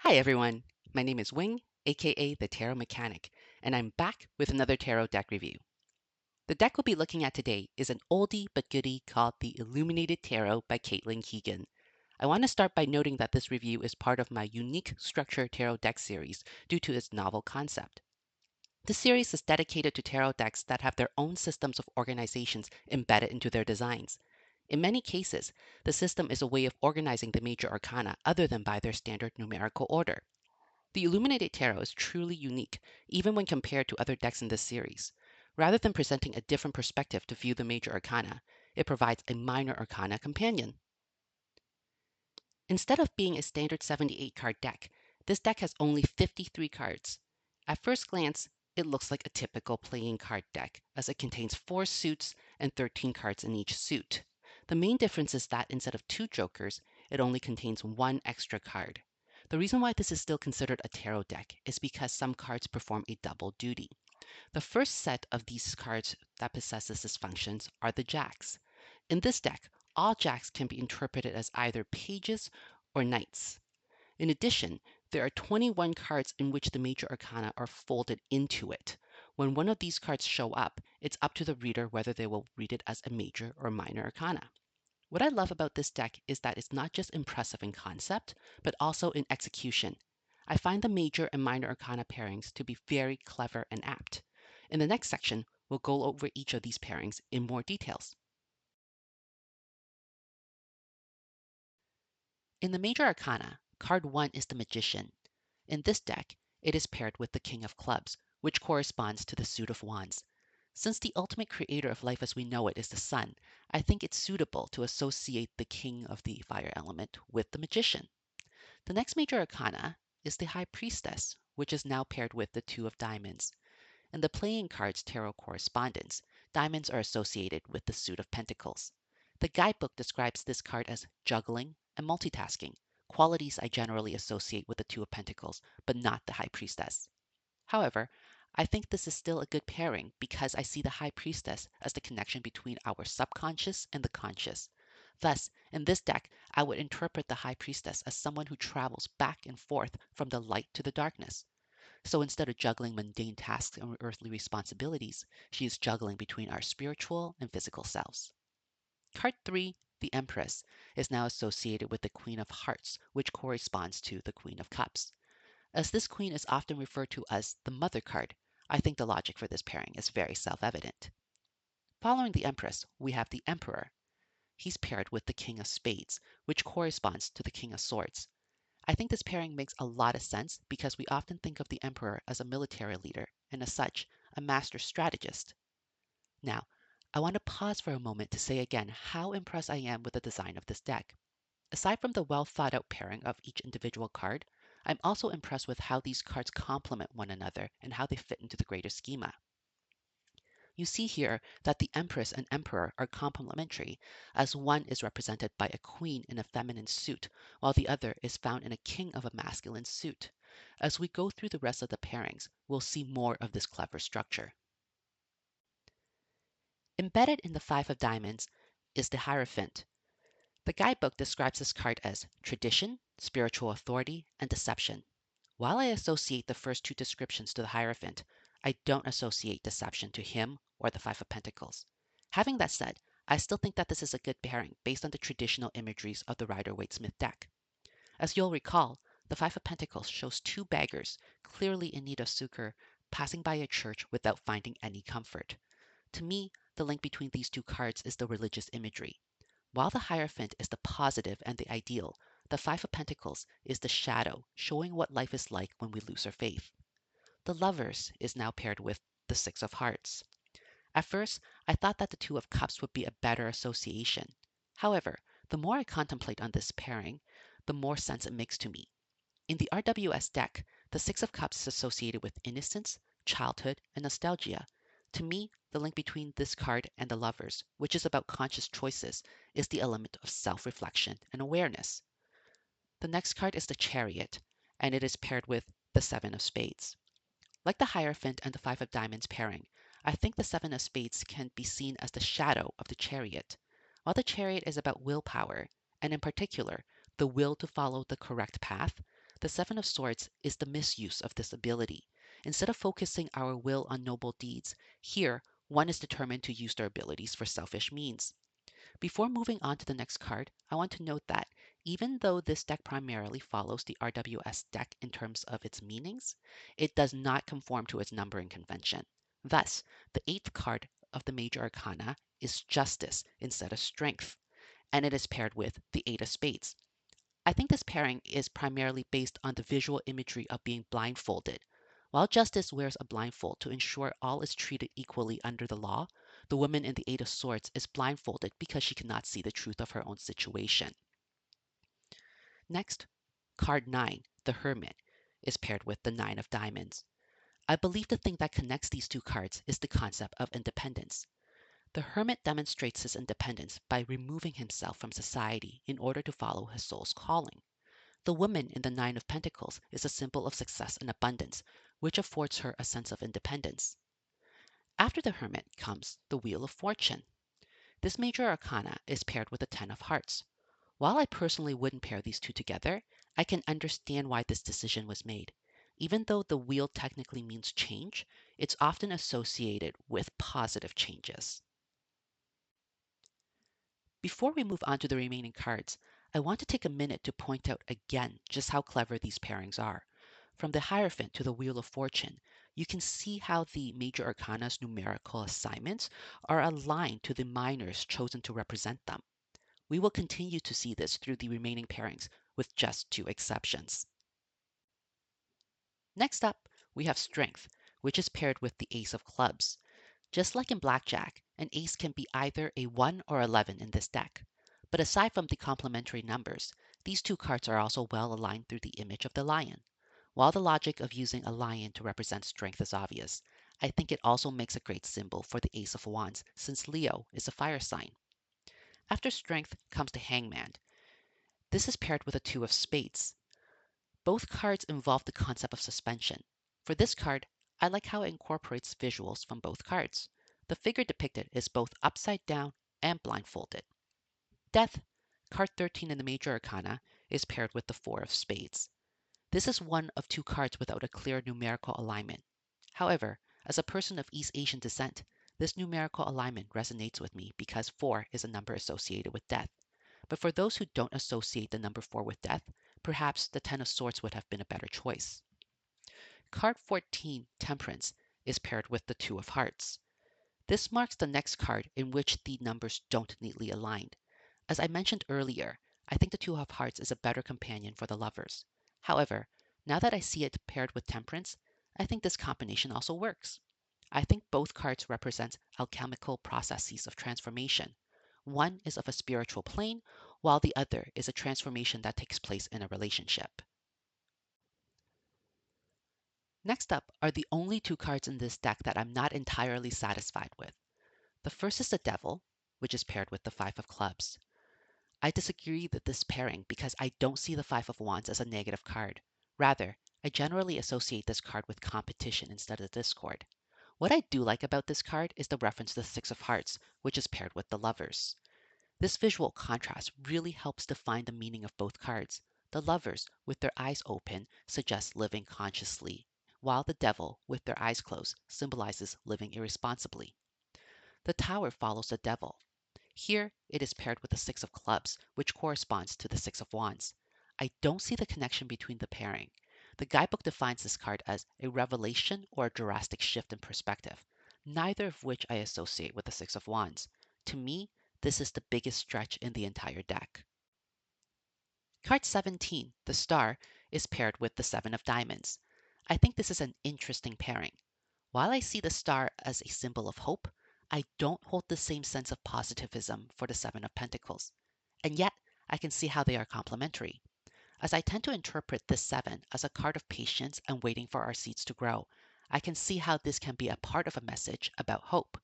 Hi everyone, my name is Wing, aka the Tarot Mechanic, and I'm back with another tarot deck review. The deck we'll be looking at today is an oldie but goodie called the Illuminated Tarot by Caitlin Keegan. I want to start by noting that this review is part of my unique structure tarot deck series due to its novel concept. This series is dedicated to tarot decks that have their own systems of organizations embedded into their designs. In many cases, the system is a way of organizing the major arcana other than by their standard numerical order. The Illuminated Tarot is truly unique, even when compared to other decks in this series. Rather than presenting a different perspective to view the major arcana, it provides a minor arcana companion. Instead of being a standard 78 card deck, this deck has only 53 cards. At first glance, it looks like a typical playing card deck, as it contains 4 suits and 13 cards in each suit. The main difference is that instead of 2 jokers, it only contains 1 extra card. The reason why this is still considered a tarot deck is because some cards perform a double duty. The first set of these cards that possesses this functions are the jacks. In this deck, all jacks can be interpreted as either pages or knights. In addition, there are 21 cards in which the major arcana are folded into it. When one of these cards show up, it's up to the reader whether they will read it as a major or minor arcana. What I love about this deck is that it's not just impressive in concept, but also in execution. I find the major and minor arcana pairings to be very clever and apt. In the next section, we'll go over each of these pairings in more details. In the major arcana, card 1 is the Magician. In this deck, it is paired with the King of Clubs, which corresponds to the suit of Wands. Since the ultimate creator of life as we know it is the sun, I think it's suitable to associate the king of the fire element with the magician. The next major arcana is the High Priestess, which is now paired with the Two of Diamonds. In the playing cards tarot correspondence, diamonds are associated with the suit of Pentacles. The guidebook describes this card as juggling and multitasking, qualities I generally associate with the Two of Pentacles, but not the High Priestess. However, I think this is still a good pairing because I see the High Priestess as the connection between our subconscious and the conscious. Thus, in this deck, I would interpret the High Priestess as someone who travels back and forth from the light to the darkness. So instead of juggling mundane tasks and earthly responsibilities, she is juggling between our spiritual and physical selves. Card 3, the Empress, is now associated with the Queen of Hearts, which corresponds to the Queen of Cups. As this queen is often referred to as the mother card, I think the logic for this pairing is very self-evident. Following the Empress, we have the Emperor. He's paired with the King of Spades, which corresponds to the King of Swords. I think this pairing makes a lot of sense because we often think of the Emperor as a military leader and as such, a master strategist. Now, I want to pause for a moment to say again how impressed I am with the design of this deck. Aside from the well thought out pairing of each individual card, I'm also impressed with how these cards complement one another and how they fit into the greater schema. You see here that the Empress and Emperor are complementary, as one is represented by a queen in a feminine suit, while the other is found in a king of a masculine suit. As we go through the rest of the pairings, we'll see more of this clever structure. Embedded in the Five of Diamonds is the Hierophant. The guidebook describes this card as tradition, spiritual authority, and deception. While I associate the first two descriptions to the Hierophant, I don't associate deception to him or the Five of Pentacles. Having that said, I still think that this is a good pairing based on the traditional imageries of the Rider-Waite-Smith deck. As you'll recall, the Five of Pentacles shows two beggars, clearly in need of succor, passing by a church without finding any comfort. To me, the link between these two cards is the religious imagery. While the Hierophant is the positive and the ideal, the Five of Pentacles is the shadow, showing what life is like when we lose our faith. The Lovers is now paired with the Six of Hearts. At first, I thought that the Two of Cups would be a better association. However, the more I contemplate on this pairing, the more sense it makes to me. In the RWS deck, the Six of Cups is associated with innocence, childhood, and nostalgia. To me, the link between this card and the Lovers, which is about conscious choices, is the element of self-reflection and awareness. The next card is the Chariot, and it is paired with the Seven of Spades. Like the Hierophant and the Five of Diamonds pairing, I think the Seven of Spades can be seen as the shadow of the Chariot. While the Chariot is about willpower, and in particular, the will to follow the correct path, The Seven of Swords is the misuse of this ability. Instead of focusing our will on noble deeds, here one is determined to use their abilities for selfish means. Before moving on to the next card, I want to note that even though this deck primarily follows the RWS deck in terms of its meanings, it does not conform to its numbering convention. Thus, the eighth card of the major arcana is Justice instead of Strength, and it is paired with the Eight of Spades. I think this pairing is primarily based on the visual imagery of being blindfolded. While Justice wears a blindfold to ensure all is treated equally under the law, the woman in the Eight of Swords is blindfolded because she cannot see the truth of her own situation. Next, card 9, the Hermit, is paired with the Nine of Diamonds. I believe the thing that connects these two cards is the concept of independence. The Hermit demonstrates his independence by removing himself from society in order to follow his soul's calling. The woman in the Nine of Pentacles is a symbol of success and abundance, which affords her a sense of independence. After the Hermit comes the Wheel of Fortune. This major arcana is paired with the Ten of Hearts. While I personally wouldn't pair these two together, I can understand why this decision was made. Even though the wheel technically means change, it's often associated with positive changes. Before we move on to the remaining cards, I want to take a minute to point out again just how clever these pairings are. From the Hierophant to the Wheel of Fortune, you can see how the major arcana's numerical assignments are aligned to the minors chosen to represent them. We will continue to see this through the remaining pairings, with just two exceptions. Next up, we have Strength, which is paired with the Ace of Clubs. Just like in Blackjack, an ace can be either a 1 or 11 in this deck. But aside from the complementary numbers, these two cards are also well aligned through the image of the lion. While the logic of using a lion to represent strength is obvious, I think it also makes a great symbol for the Ace of Wands since Leo is a fire sign. After Strength comes the Hangman. This is paired with a Two of Spades. Both cards involve the concept of suspension. For this card, I like how it incorporates visuals from both cards. The figure depicted is both upside down and blindfolded. Death, card 13 in the major arcana, is paired with the Four of Spades. This is one of two cards without a clear numerical alignment. However, as a person of East Asian descent, this numerical alignment resonates with me because 4 is a number associated with death. But for those who don't associate the number 4 with death, perhaps the Ten of Swords would have been a better choice. Card 14, Temperance, is paired with the Two of Hearts. This marks the next card in which the numbers don't neatly align. As I mentioned earlier, I think the Two of Hearts is a better companion for the lovers. However, now that I see it paired with Temperance, I think this combination also works. I think both cards represent alchemical processes of transformation. One is of a spiritual plane, while the other is a transformation that takes place in a relationship. Next up are the only two cards in this deck that I'm not entirely satisfied with. The first is the Devil, which is paired with the Five of Clubs. I disagree with this pairing because I don't see the Five of Wands as a negative card. Rather, I generally associate this card with competition instead of discord. What I do like about this card is the reference to the Six of Hearts, which is paired with the Lovers. This visual contrast really helps define the meaning of both cards. The Lovers, with their eyes open, suggest living consciously, while the Devil, with their eyes closed, symbolizes living irresponsibly. The Tower follows the Devil. Here, it is paired with the Six of Clubs, which corresponds to the Six of Wands. I don't see the connection between the pairing. The guidebook defines this card as a revelation or a drastic shift in perspective, neither of which I associate with the Six of Wands. To me, this is the biggest stretch in the entire deck. Card 17, the Star, is paired with the Seven of Diamonds. I think this is an interesting pairing. While I see the star as a symbol of hope, I don't hold the same sense of positivism for the Seven of Pentacles. And yet, I can see how they are complementary. As I tend to interpret this seven as a card of patience and waiting for our seeds to grow, I can see how this can be a part of a message about hope.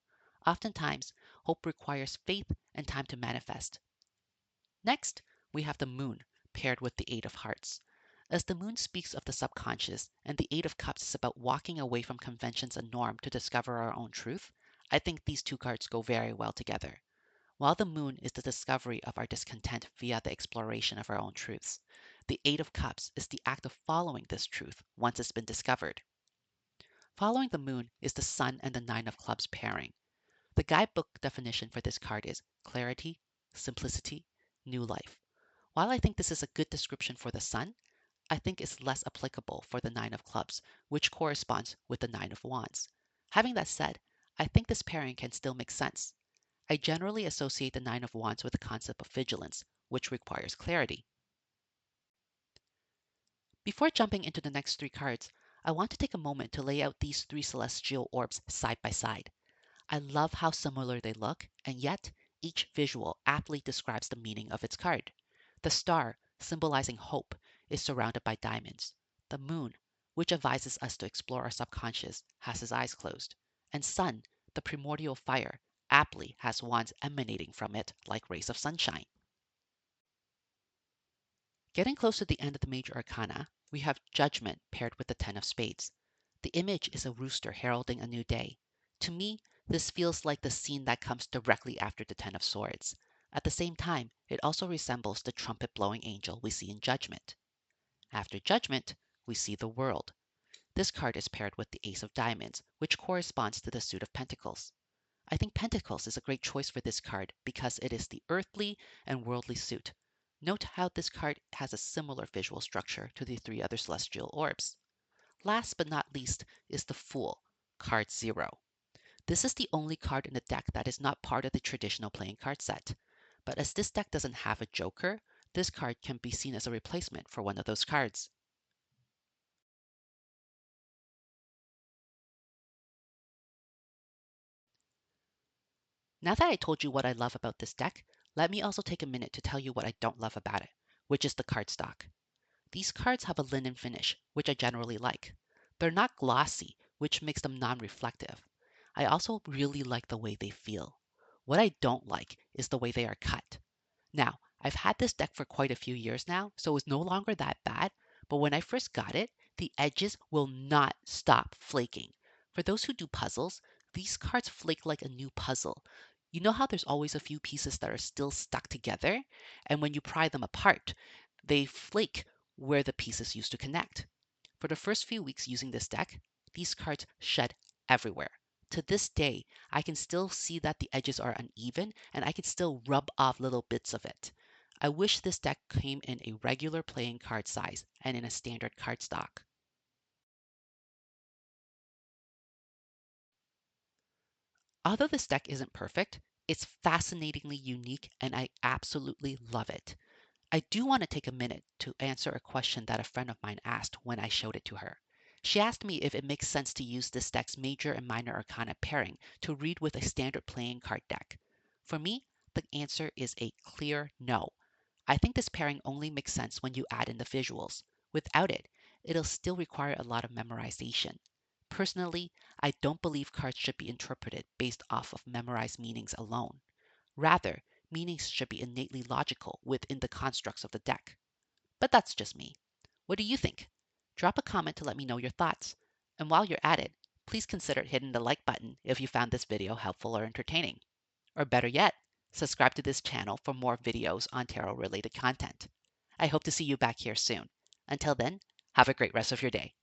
Oftentimes, hope requires faith and time to manifest. Next, we have the Moon, paired with the Eight of Hearts. As the Moon speaks of the subconscious and the Eight of Cups is about walking away from conventions and norm to discover our own truth, I think these two cards go very well together. While the Moon is the discovery of our discontent via the exploration of our own truths, The Eight of Cups is the act of following this truth once it's been discovered. Following the moon is the Sun and the Nine of Clubs pairing. The guidebook definition for this card is clarity, simplicity, new life. While I think this is a good description for the Sun, I think it's less applicable for the Nine of Clubs, which corresponds with the Nine of Wands. Having that said, I think this pairing can still make sense. I generally associate the Nine of Wands with the concept of vigilance, which requires clarity. Before jumping into the next three cards, I want to take a moment to lay out these three celestial orbs side by side. I love how similar they look, and yet each visual aptly describes the meaning of its card. The star, symbolizing hope, is surrounded by diamonds. The moon, which advises us to explore our subconscious, has his eyes closed. And sun, the primordial fire, aptly has wands emanating from it like rays of sunshine. Getting close to the end of the major arcana, we have Judgment paired with the Ten of Spades. The image is a rooster heralding a new day. To me, this feels like the scene that comes directly after the Ten of Swords. At the same time, it also resembles the trumpet blowing angel we see in Judgment. After Judgment, we see the World. This card is paired with the Ace of Diamonds, which corresponds to the suit of Pentacles. I think Pentacles is a great choice for this card because it is the earthly and worldly suit. Note how this card has a similar visual structure to the three other celestial orbs. Last but not least is the Fool, card 0. This is the only card in the deck that is not part of the traditional playing card set. But as this deck doesn't have a joker, this card can be seen as a replacement for one of those cards. Now that I told you what I love about this deck, let me also take a minute to tell you what I don't love about it, which is the cardstock. These cards have a linen finish, which I generally like. They're not glossy, which makes them non-reflective. I also really like the way they feel. What I don't like is the way they are cut. Now, I've had this deck for quite a few years now, so it's no longer that bad, but when I first got it, the edges will not stop flaking. For those who do puzzles, these cards flake like a new puzzle. You know how there's always a few pieces that are still stuck together, and when you pry them apart, they flake where the pieces used to connect. For the first few weeks using this deck, these cards shed everywhere. To this day, I can still see that the edges are uneven and I can still rub off little bits of it. I wish this deck came in a regular playing card size and in a standard cardstock. Although this deck isn't perfect, it's fascinatingly unique and I absolutely love it. I do want to take a minute to answer a question that a friend of mine asked when I showed it to her. She asked me if it makes sense to use this deck's major and minor arcana pairing to read with a standard playing card deck. For me, the answer is a clear no. I think this pairing only makes sense when you add in the visuals. Without it, it'll still require a lot of memorization. Personally, I don't believe cards should be interpreted based off of memorized meanings alone. Rather, meanings should be innately logical within the constructs of the deck. But that's just me. What do you think? Drop a comment to let me know your thoughts. And while you're at it, please consider hitting the like button if you found this video helpful or entertaining. Or better yet, subscribe to this channel for more videos on tarot related content. I hope to see you back here soon. Until then, have a great rest of your day.